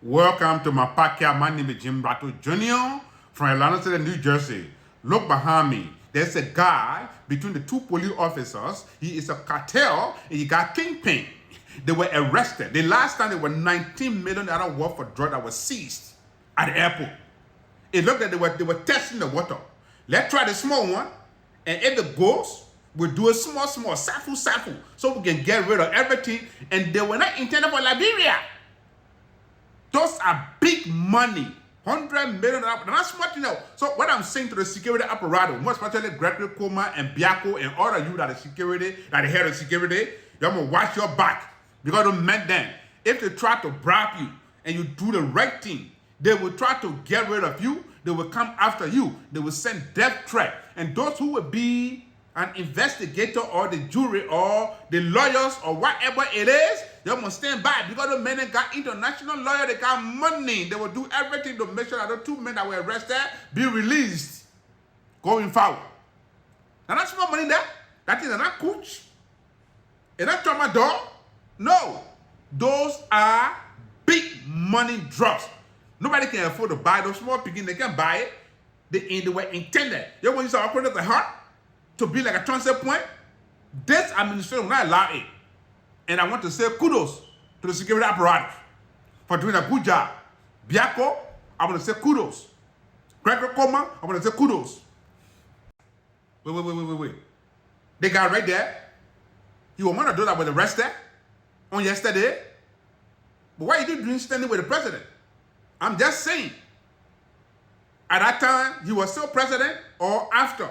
Welcome to my podcast. My name is Jim Rattle Jr. from Atlanta City, New Jersey. Look behind me. There's a guy between the two police officers. He is a cartel and he got kingpin. They were arrested. The last time they were $19 million worth for drug that was seized at the airport. It looked like they were testing the water. Let's try the small one. And if it goes, we'll do a small, sample, so we can get rid of everything. And they were not intended for Liberia. Those are big money. $100 million. That's smart, you know. So what I'm saying to the security apparatus, most especially Gregory Coma and Biako and all of you that are security, that are head of security, you're going to watch your back. Because they meant them. If they try to bribe you and you do the right thing, they will try to get rid of you. They will come after you. They will send death threat. And those who will be an investigator or the jury or the lawyers or whatever it is, they must stand by because the men got international lawyer, they got money. They will do everything to make sure that the two men that were arrested be released going forward. Now that's more money there. That is not coach. Is that tramadol? No. Those are big money drugs. Nobody can afford to buy those small picking. They can buy it. They were intended. You want to use our opponent the heart to be like a transfer point? This administration will not allow it. And I want to say kudos to the security apparatus for doing a good job. Biako, I want to say kudos. Gregory Coma, I want to say kudos. Wait. They got right there. You were one of those that were arrested on yesterday. But why are you doing standing with the president? I'm just saying. At that time, he was still president or after.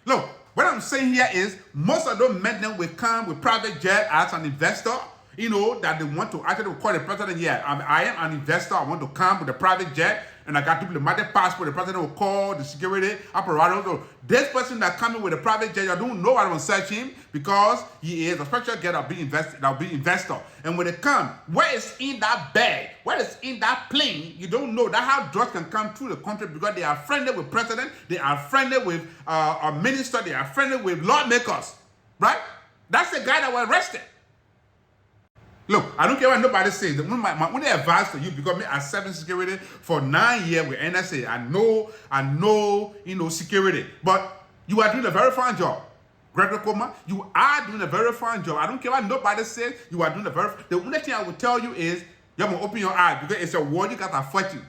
Look, what I'm saying here is most of those men will come with private jet as an investor, you know, that they want to actually call the president. Yeah, I am an investor. I want to come with a private jet and I got diplomatic passport. The president will call the security apparatus. So this person that coming with a private jet, I don't know what I'm searching because he is a special guest that'll be investor. And when they come, what is in that bag? What is in that plane? You don't know. That's how drugs can come through the country because they are friendly with president, they are friendly with a minister, they are friendly with lawmakers, right? That's the guy that was arrested. Look, I don't care what nobody says. My only advice to you, because me I served security for 9 years with NSA. I know, you know, security. But you are doing a very fine job. Gregory Coma, you are doing a very fine job. I don't care what nobody says. You are doing a the only thing I will tell you is you have to open your eyes because it's a war you got to fight you.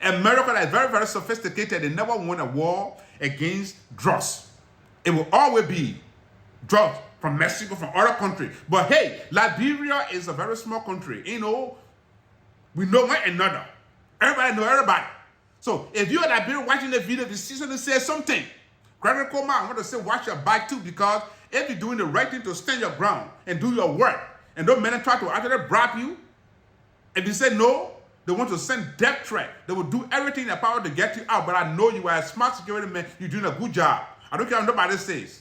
America is very, very sophisticated. They never won a war against drugs. It will always be drugs from Mexico, from other countries. But hey, Liberia is a very small country. You know, we know one another. Everybody know everybody. So if you're in Liberia watching the video, if you see something, say something. Gregory Coma, I want to say watch your back too, because if you're doing the right thing to stand your ground and do your work, and don't men try to actually bribe you, if you say no, they want to send death threat. They will do everything in their power to get you out. But I know you are a smart security man. You're doing a good job. I don't care what nobody says.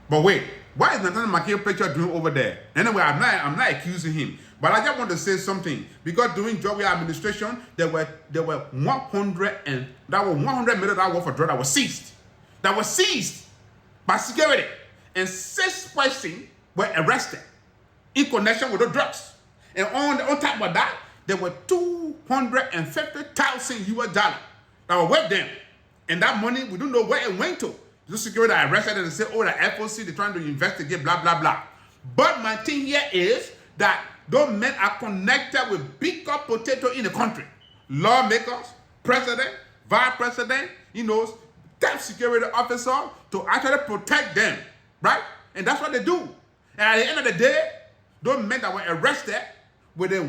But wait, what is Nathaniel McKay picture doing over there? Anyway, I'm not accusing him. But I just want to say something. Because during Joe administration, there were $100 million worth of drug that was seized. That was seized by security. And 6 persons were arrested in connection with the drugs. And on top of that, there were $250,000 US that were with them. And that money, we don't know where it went to. The security arrested and say, oh, the FOC, they're trying to investigate, blah, blah, blah. But my thing here is that those men are connected with bigger potato in the country. Lawmakers, president, vice president, you know, top security officer to actually protect them, right? And that's what they do. And at the end of the day, those men that were arrested with a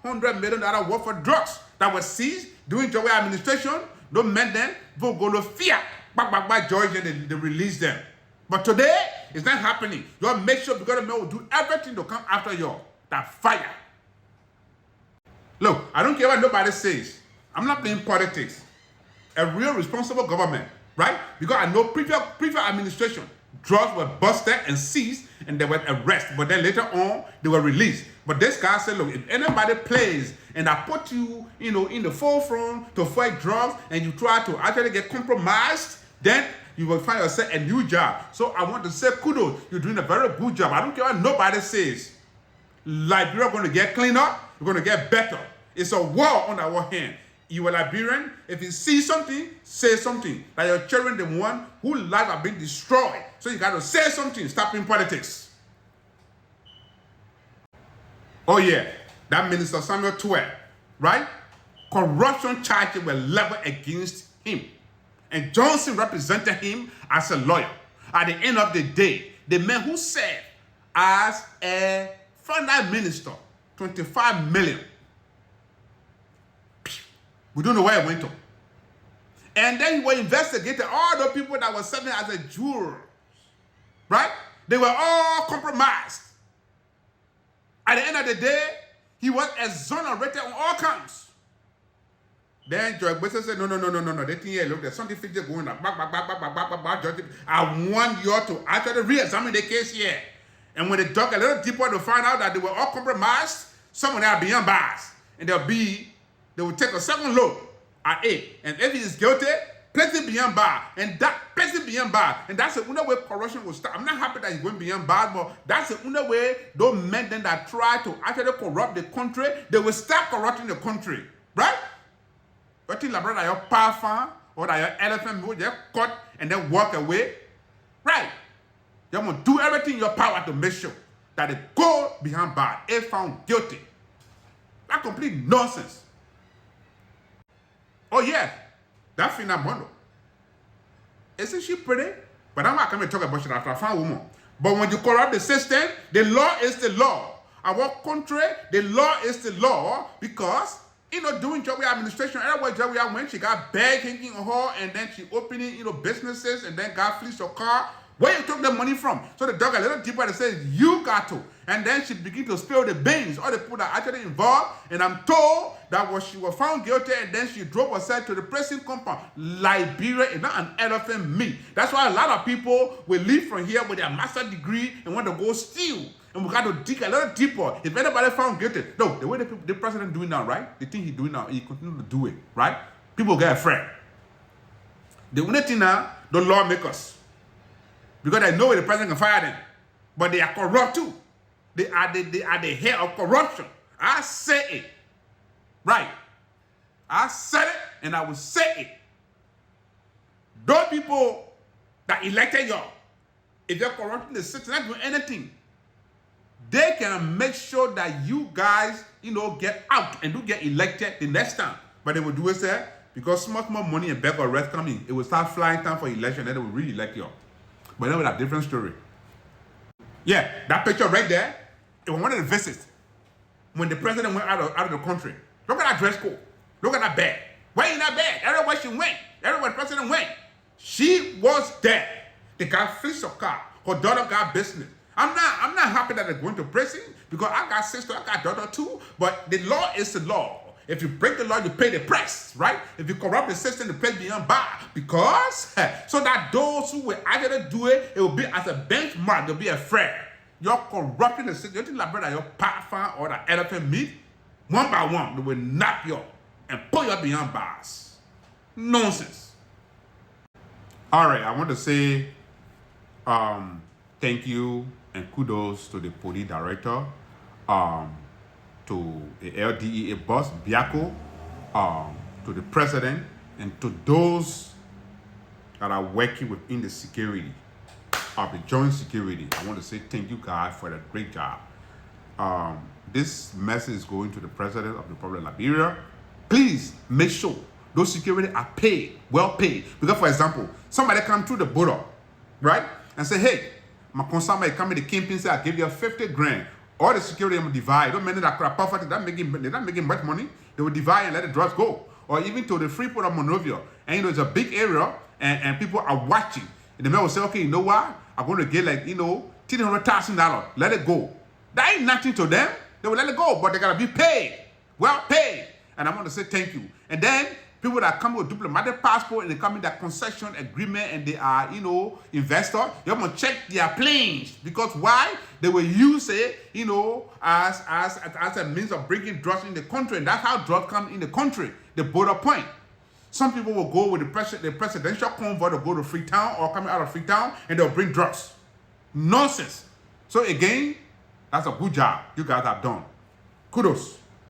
$100 million worth of drugs that was seized during Joe administration, those men then will go to fear. Back Georgia, they release them. But today, it's not happening. You all make sure because the men will do everything to come after you. That fire. Look, I don't care what nobody says. I'm not playing politics. A real responsible government, right? Because I know previous administration, drugs were busted and seized and they were arrested. But then later on, they were released. But this guy said, look, if anybody plays and I put you, you know, in the forefront to fight drugs and you try to actually get compromised, then you will find yourself a new job. So I want to say kudos. You're doing a very good job. I don't care what nobody says. Liberia going to get cleaned up. We're going to get better. It's a war on our hand. You are Liberian. If you see something, say something. Like your children, the one whose lives have been destroyed. So you got to say something. Stop in politics. Oh yeah, that Minister Samuel Tuer, right? Corruption charges were leveled against him. And Johnson represented him as a lawyer. At the end of the day, the man who served as a finance minister, 25 million. We don't know where it went to. And then he was investigating all the people that were serving as a juror. Right? They were all compromised. At the end of the day, he was exonerated on all counts. Then George Bush said, no. They think, yeah, look, there's something fishy going on. I want you all to actually re-examine the case here. And when they dug a little deeper, they find out that they were all compromised. Some of them are beyond bars. And they will take a second look at it. And if he is guilty, place him beyond bar. And that place him beyond bar. And that's the only way corruption will start. I'm not happy that he's going beyond bar, but that's the only way those men then that try to actually corrupt the country, they will start corrupting the country. Right? But in Labrador, your power farm or that your elephant will just cut and then walk away. Right? You must do everything in your power to make sure that they go behind bar if found guilty. That's complete nonsense. Oh yeah, that Fina Mondo. Isn't she pretty? But I'm not coming to talk about she after I found woman. But when you corrupt the system, the law is the law. Our country, the law is the law because doing job with administration, everywhere job we went, she got bag hanging on her, and then she opening, businesses, and then got fleeced her car. Where you took the money from? So the dog a little deeper and says, you got to. And then she begin to spill the beans, all the people that are actually involved. And I'm told that when she was found guilty, and then she drove herself to the prison compound. Liberia is not an elephant meat. That's why a lot of people will leave from here with their master's degree and want to go steal. And we got to dig a little deeper. If anybody found guilty, no, the way the president doing now, right? The thing he's doing now, he continue to do it, right? People get afraid. The only thing now, the lawmakers, because they know the president can fire them, but they are corrupt too. They are the head of corruption. I say it, right? I said it, and I will say it. Those people that elected y'all, if they're corrupting the system, not doing anything, they can make sure that you guys, get out and do get elected the next time. But they will do it, sir, because small money and beg or rest coming, it will start flying time for election, and they will re-elect you. But then with a different story. Yeah, that picture right there, it was one of the visits when the president went out of the country. Look at that dress code. Look at that bag. Why in that bag? Everywhere she went, everywhere the president went, she was there. The guy fixed her car. Her daughter got business. I'm not happy that they're going to prison because I got sister, I got daughter too. But the law is the law. If you break the law, you pay the price, right? If you corrupt the system, the price beyond bar. Because so that those who will actually do it, it will be as a benchmark. They'll be afraid. You're corrupting the system. You think like brother, your partner or the elephant meat, one by one, they will knock you and pull you beyond bars. Nonsense. All right, I want to say thank you and kudos to the police director, to the LDEA boss, Biako, to the president, and to those that are working within the security of the joint security. I want to say thank you guys for the great job. This message is going to the president of the Republic of Liberia. Please make sure those security are paid, well paid. Because for example, somebody come through the border, right? And say, hey, my consumer come in the campaign, say, I give you 50 grand. All the security will divide. Don't mean that crap perfect. They're not making much money. They will divide and let the drugs go. Or even to the Freeport of Monrovia. And it's a big area and people are watching. And the man will say, okay, you know what? I'm going to get like, $300,000. Let it go. That ain't nothing to them. They will let it go, but they got to be paid. Well paid. And I want to say thank you. And then people that come with diplomatic passport and they come in that concession agreement and they are, investor, you have to check their planes. Because why? They will use it, as a means of bringing drugs in the country. And that's how drugs come in the country, the border point. Some people will go with the presidential convoy to go to Freetown or coming out of Freetown and they'll bring drugs. Nonsense. So again, that's a good job you guys have done. Kudos.